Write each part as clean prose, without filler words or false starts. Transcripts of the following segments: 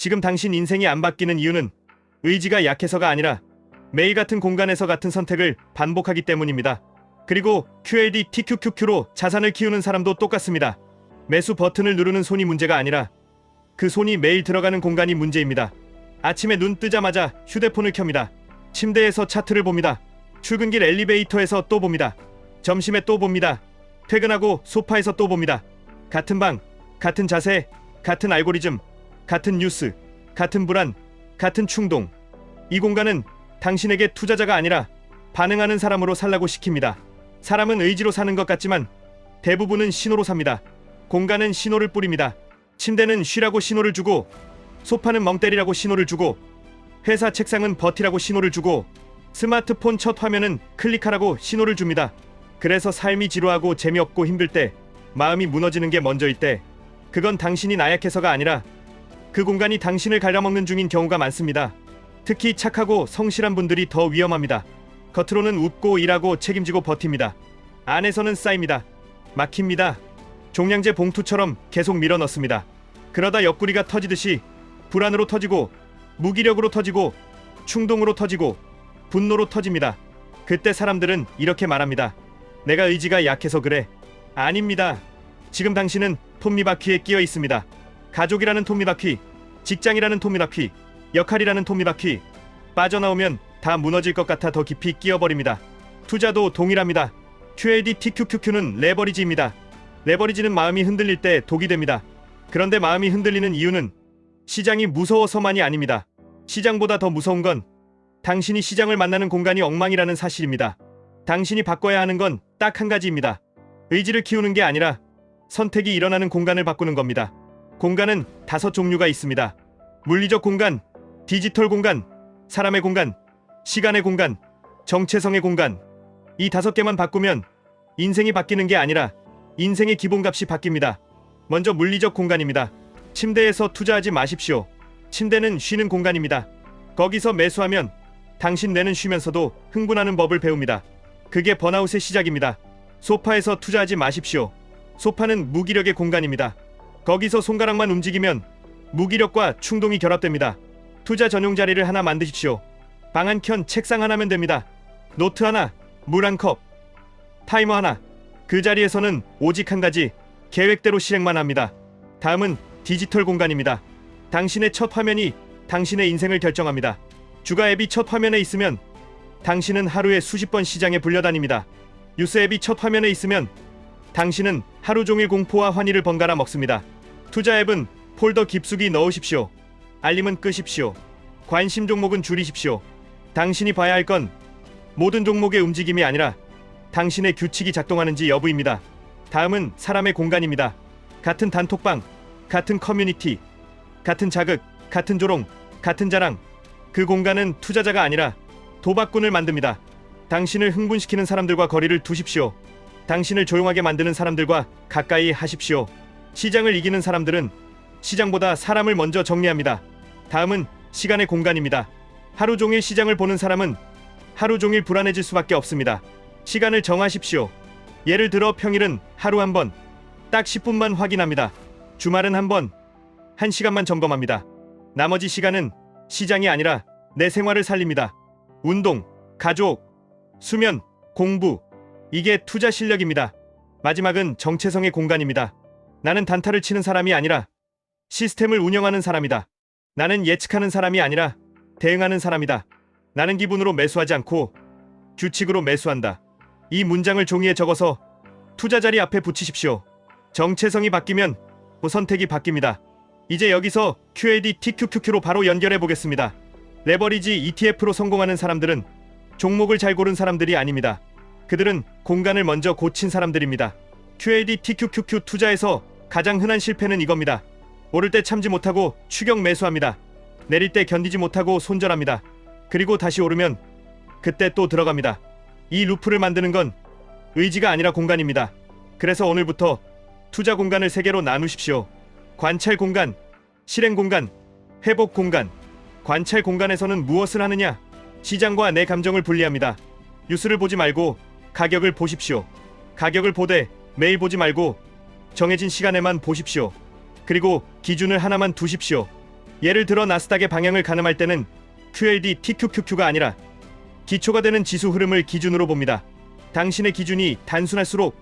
지금 당신 인생이 안 바뀌는 이유는 의지가 약해서가 아니라 매일 같은 공간에서 같은 선택을 반복하기 때문입니다. 그리고 QLD TQQQ로 자산을 키우는 사람도 똑같습니다. 매수 버튼을 누르는 손이 문제가 아니라 그 손이 매일 들어가는 공간이 문제입니다. 아침에 눈 뜨자마자 휴대폰을 켭니다. 침대에서 차트를 봅니다. 출근길 엘리베이터에서 또 봅니다. 점심에 또 봅니다. 퇴근하고 소파에서 또 봅니다. 같은 방, 같은 자세, 같은 알고리즘, 같은 뉴스, 같은 불안, 같은 충동. 이 공간은 당신에게 투자자가 아니라 반응하는 사람으로 살라고 시킵니다. 사람은 의지로 사는 것 같지만 대부분은 신호로 삽니다. 공간은 신호를 뿌립니다. 침대는 쉬라고 신호를 주고, 소파는 멍 때리라고 신호를 주고, 회사 책상은 버티라고 신호를 주고, 스마트폰 첫 화면은 클릭하라고 신호를 줍니다. 그래서 삶이 지루하고 재미없고 힘들 때, 마음이 무너지는 게 먼저일 때, 그건 당신이 나약해서가 아니라 그 공간이 당신을 갉아먹는 중인 경우가 많습니다. 특히 착하고 성실한 분들이 더 위험합니다. 겉으로는 웃고 일하고 책임지고 버팁니다. 안에서는 쌓입니다. 막힙니다. 종량제 봉투처럼 계속 밀어넣습니다. 그러다 옆구리가 터지듯이 불안으로 터지고, 무기력으로 터지고, 충동으로 터지고, 분노로 터집니다. 그때 사람들은 이렇게 말합니다. 내가 의지가 약해서 그래. 아닙니다. 지금 당신은 톱니바퀴에 끼어 있습니다. 가족이라는 톱니바퀴, 직장이라는 톱니바퀴, 역할이라는 톱니바퀴. 빠져나오면 다 무너질 것 같아 더 깊이 끼어버립니다. 투자도 동일합니다. QLD TQQQ는 레버리지입니다. 레버리지는 마음이 흔들릴 때 독이 됩니다. 그런데 마음이 흔들리는 이유는 시장이 무서워서만이 아닙니다. 시장보다 더 무서운 건 당신이 시장을 만나는 공간이 엉망이라는 사실입니다. 당신이 바꿔야 하는 건 딱 한 가지입니다. 의지를 키우는 게 아니라 선택이 일어나는 공간을 바꾸는 겁니다. 공간은 5종류가 있습니다. 물리적 공간, 디지털 공간, 사람의 공간, 시간의 공간, 정체성의 공간. 이 5개만 바꾸면 인생이 바뀌는 게 아니라 인생의 기본값이 바뀝니다. 먼저 물리적 공간입니다. 침대에서 투자하지 마십시오. 침대는 쉬는 공간입니다. 거기서 매수하면 당신 뇌는 쉬면서도 흥분하는 법을 배웁니다. 그게 번아웃의 시작입니다. 소파에서 투자하지 마십시오. 소파는 무기력의 공간입니다. 거기서 손가락만 움직이면 무기력과 충동이 결합됩니다. 투자 전용 자리를 하나 만드십시오. 방 한 켠, 책상 하나면 됩니다. 노트 하나, 물 한 컵, 타이머 하나. 그 자리에서는 오직 한 가지, 계획대로 실행만 합니다. 다음은 디지털 공간입니다. 당신의 첫 화면이 당신의 인생을 결정합니다. 주가 앱이 첫 화면에 있으면 당신은 하루에 수십 번 시장에 불려다닙니다. 뉴스 앱이 첫 화면에 있으면 당신은 하루 종일 공포와 환희를 번갈아 먹습니다. 투자 앱은 폴더 깊숙이 넣으십시오. 알림은 끄십시오. 관심 종목은 줄이십시오. 당신이 봐야 할 건 모든 종목의 움직임이 아니라 당신의 규칙이 작동하는지 여부입니다. 다음은 사람의 공간입니다. 같은 단톡방, 같은 커뮤니티, 같은 자극, 같은 조롱, 같은 자랑. 그 공간은 투자자가 아니라 도박꾼을 만듭니다. 당신을 흥분시키는 사람들과 거리를 두십시오. 당신을 조용하게 만드는 사람들과 가까이 하십시오. 시장을 이기는 사람들은 시장보다 사람을 먼저 정리합니다. 다음은 시간의 공간입니다. 하루 종일 시장을 보는 사람은 하루 종일 불안해질 수밖에 없습니다. 시간을 정하십시오. 예를 들어 평일은 하루 한 번, 딱 10분만 확인합니다. 주말은 한 번, 1시간만 점검합니다. 나머지 시간은 시장이 아니라 내 생활을 살립니다. 운동, 가족, 수면, 공부. 이게 투자 실력입니다. 마지막은 정체성의 공간입니다. 나는 단타를 치는 사람이 아니라 시스템을 운영하는 사람이다. 나는 예측하는 사람이 아니라 대응하는 사람이다. 나는 기분으로 매수하지 않고 규칙으로 매수한다. 이 문장을 종이에 적어서 투자 자리 앞에 붙이십시오. 정체성이 바뀌면 선택이 바뀝니다. 이제 여기서 QLD TQQQ로 바로 연결해 보겠습니다. 레버리지 ETF로 성공하는 사람들은 종목을 잘 고른 사람들이 아닙니다. 그들은 공간을 먼저 고친 사람들입니다. QLD TQQQ 투자에서 가장 흔한 실패는 이겁니다. 오를 때 참지 못하고 추격 매수합니다. 내릴 때 견디지 못하고 손절합니다. 그리고 다시 오르면 그때 또 들어갑니다. 이 루프를 만드는 건 의지가 아니라 공간입니다. 그래서 오늘부터 투자 공간을 3개로 나누십시오. 관찰 공간, 실행 공간, 회복 공간. 관찰 공간에서는 무엇을 하느냐? 시장과 내 감정을 분리합니다. 뉴스를 보지 말고 가격을 보십시오. 가격을 보되 매일 보지 말고 정해진 시간에만 보십시오. 그리고 기준을 하나만 두십시오. 예를 들어 나스닥의 방향을 가늠할 때는 QLD TQQQ가 아니라 기초가 되는 지수 흐름을 기준으로 봅니다. 당신의 기준이 단순할수록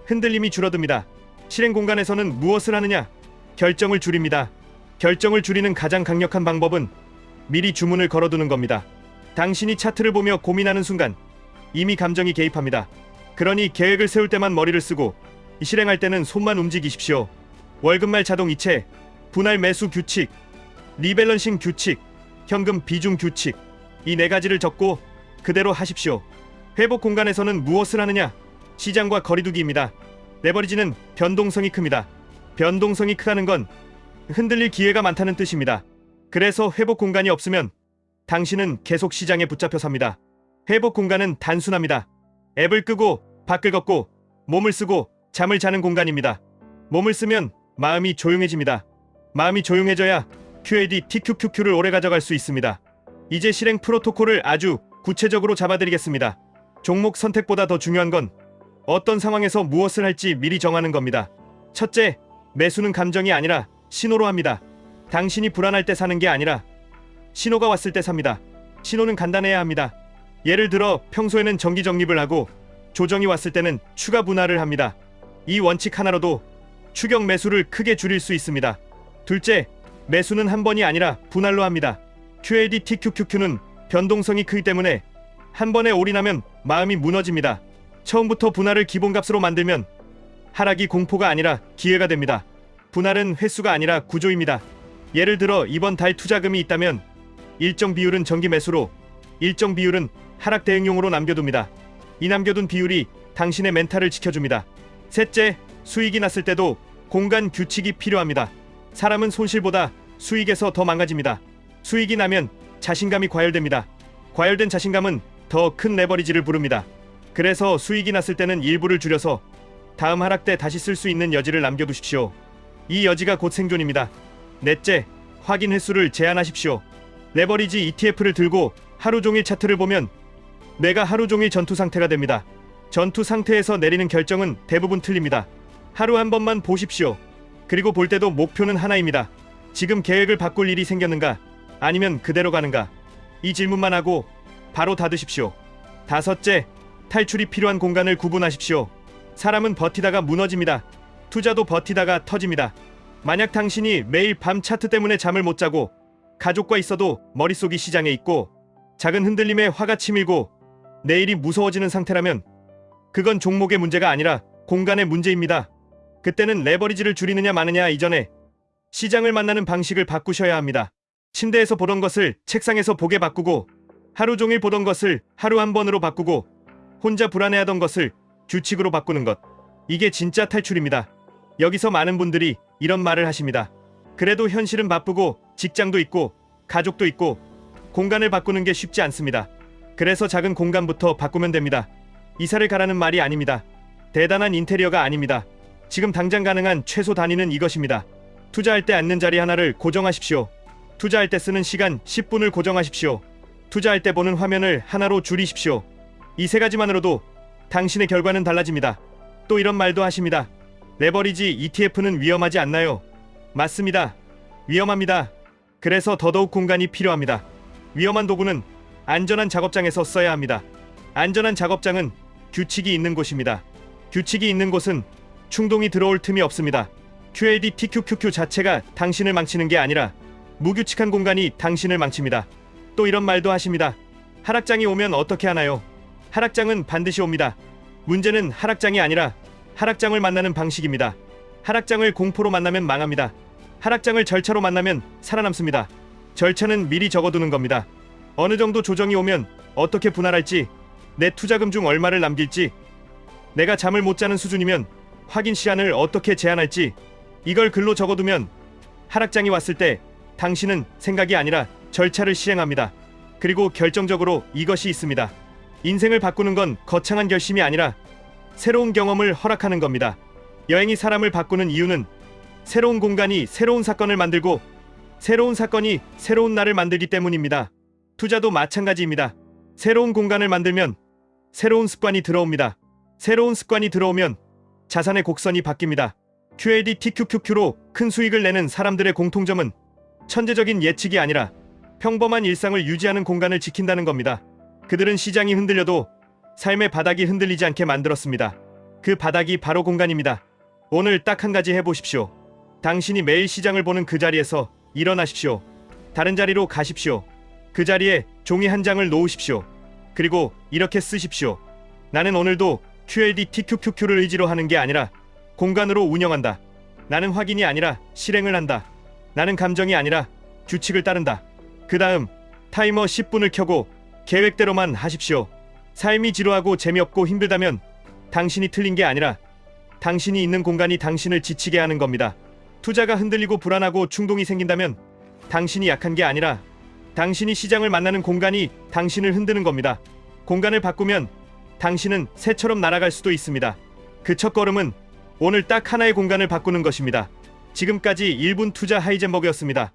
흔들림이 줄어듭니다. 실행 공간에서는 무엇을 하느냐? 결정을 줄입니다. 결정을 줄이는 가장 강력한 방법은 미리 주문을 걸어두는 겁니다. 당신이 차트를 보며 고민하는 순간 이미 감정이 개입합니다. 그러니 계획을 세울 때만 머리를 쓰고 실행할 때는 손만 움직이십시오. 월급말 자동이체, 분할 매수 규칙, 리밸런싱 규칙, 현금 비중 규칙, 이 4가지를 적고 그대로 하십시오. 회복 공간에서는 무엇을 하느냐? 시장과 거리두기입니다. 레버리지는 변동성이 큽니다. 변동성이 크다는 건 흔들릴 기회가 많다는 뜻입니다. 그래서 회복 공간이 없으면 당신은 계속 시장에 붙잡혀 삽니다. 회복 공간은 단순합니다. 앱을 끄고 밖을 걷고 몸을 쓰고 잠을 자는 공간입니다. 몸을 쓰면 마음이 조용해집니다. 마음이 조용해져야 QAD TQQQ를 오래 가져갈 수 있습니다. 이제 실행 프로토콜을 아주 구체적으로 잡아드리겠습니다. 종목 선택보다 더 중요한 건 어떤 상황에서 무엇을 할지 미리 정하는 겁니다. 첫째, 매수는 감정이 아니라 신호로 합니다. 당신이 불안할 때 사는 게 아니라 신호가 왔을 때 삽니다. 신호는 간단해야 합니다. 예를 들어 평소에는 정기 적립을 하고 조정이 왔을 때는 추가 분할을 합니다. 이 원칙 하나로도 추격 매수를 크게 줄일 수 있습니다. 둘째, 매수는 한 번이 아니라 분할로 합니다. QAD TQQQ는 변동성이 크기 때문에 한 번에 올인하면 마음이 무너집니다. 처음부터 분할을 기본값으로 만들면 하락이 공포가 아니라 기회가 됩니다. 분할은 횟수가 아니라 구조입니다. 예를 들어 이번 달 투자금이 있다면 일정 비율은 정기 매수로, 일정 비율은 하락 대응용으로 남겨둡니다. 이 남겨둔 비율이 당신의 멘탈을 지켜줍니다. 셋째, 수익이 났을 때도 공간 규칙이 필요합니다. 사람은 손실보다 수익에서 더 망가집니다. 수익이 나면 자신감이 과열됩니다. 과열된 자신감은 더 큰 레버리지를 부릅니다. 그래서 수익이 났을 때는 일부를 줄여서 다음 하락 때 다시 쓸 수 있는 여지를 남겨두십시오. 이 여지가 곧 생존입니다. 넷째, 확인 횟수를 제한하십시오. 레버리지 ETF를 들고 하루 종일 차트를 보면 내가 하루 종일 전투 상태가 됩니다. 전투 상태에서 내리는 결정은 대부분 틀립니다. 하루 한 번만 보십시오. 그리고 볼 때도 목표는 하나입니다. 지금 계획을 바꿀 일이 생겼는가? 아니면 그대로 가는가? 이 질문만 하고 바로 닫으십시오. 다섯째, 탈출이 필요한 공간을 구분하십시오. 사람은 버티다가 무너집니다. 투자도 버티다가 터집니다. 만약 당신이 매일 밤 차트 때문에 잠을 못 자고 가족과 있어도 머릿속이 시장에 있고 작은 흔들림에 화가 치밀고 내일이 무서워지는 상태라면 그건 종목의 문제가 아니라 공간의 문제입니다. 그때는 레버리지를 줄이느냐 마느냐 이전에 시장을 만나는 방식을 바꾸셔야 합니다. 침대에서 보던 것을 책상에서 보게 바꾸고 하루 종일 보던 것을 하루 한 번으로 바꾸고 혼자 불안해하던 것을 규칙으로 바꾸는 것. 이게 진짜 탈출입니다. 여기서 많은 분들이 이런 말을 하십니다. 그래도 현실은 바쁘고 직장도 있고 가족도 있고 공간을 바꾸는 게 쉽지 않습니다. 그래서 작은 공간부터 바꾸면 됩니다. 이사를 가라는 말이 아닙니다. 대단한 인테리어가 아닙니다. 지금 당장 가능한 최소 단위는 이것입니다. 투자할 때 앉는 자리 하나를 고정하십시오. 투자할 때 쓰는 시간 10분을 고정하십시오. 투자할 때 보는 화면을 하나로 줄이십시오. 이 3가지만으로도 당신의 결과는 달라집니다. 또 이런 말도 하십니다. 레버리지 ETF는 위험하지 않나요? 맞습니다. 위험합니다. 그래서 더더욱 공간이 필요합니다. 위험한 도구는 안전한 작업장에서 써야 합니다. 안전한 작업장은 규칙이 있는 곳입니다. 규칙이 있는 곳은 충동이 들어올 틈이 없습니다. QAD TQQQ 자체가 당신을 망치는 게 아니라 무규칙한 공간이 당신을 망칩니다. 또 이런 말도 하십니다. 하락장이 오면 어떻게 하나요? 하락장은 반드시 옵니다. 문제는 하락장이 아니라 하락장을 만나는 방식입니다. 하락장을 공포로 만나면 망합니다. 하락장을 절차로 만나면 살아남습니다. 절차는 미리 적어두는 겁니다. 어느 정도 조정이 오면 어떻게 분할할지, 내 투자금 중 얼마를 남길지, 내가 잠을 못 자는 수준이면 확인 시간을 어떻게 제한할지, 이걸 글로 적어두면 하락장이 왔을 때 당신은 생각이 아니라 절차를 시행합니다. 그리고 결정적으로 이것이 있습니다. 인생을 바꾸는 건 거창한 결심이 아니라 새로운 경험을 허락하는 겁니다. 여행이 사람을 바꾸는 이유는 새로운 공간이 새로운 사건을 만들고 새로운 사건이 새로운 나를 만들기 때문입니다. 투자도 마찬가지입니다. 새로운 공간을 만들면 새로운 습관이 들어옵니다. 새로운 습관이 들어오면 자산의 곡선이 바뀝니다. QAD TQQQ로 큰 수익을 내는 사람들의 공통점은 천재적인 예측이 아니라 평범한 일상을 유지하는 공간을 지킨다는 겁니다. 그들은 시장이 흔들려도 삶의 바닥이 흔들리지 않게 만들었습니다. 그 바닥이 바로 공간입니다. 오늘 딱 한 가지 해보십시오. 당신이 매일 시장을 보는 그 자리에서 일어나십시오. 다른 자리로 가십시오. 그 자리에 종이 한 장을 놓으십시오. 그리고 이렇게 쓰십시오. 나는 오늘도 QLD TQQQ를 의지로 하는 게 아니라 공간으로 운영한다. 나는 확인이 아니라 실행을 한다. 나는 감정이 아니라 규칙을 따른다. 그 다음 타이머 10분을 켜고 계획대로만 하십시오. 삶이 지루하고 재미없고 힘들다면 당신이 틀린 게 아니라 당신이 있는 공간이 당신을 지치게 하는 겁니다. 투자가 흔들리고 불안하고 충동이 생긴다면 당신이 약한 게 아니라 당신이 시장을 만나는 공간이 당신을 흔드는 겁니다. 공간을 바꾸면 당신은 새처럼 날아갈 수도 있습니다. 그 첫걸음은 오늘 딱 하나의 공간을 바꾸는 것입니다. 지금까지 1분 투자 하이젠버그였습니다.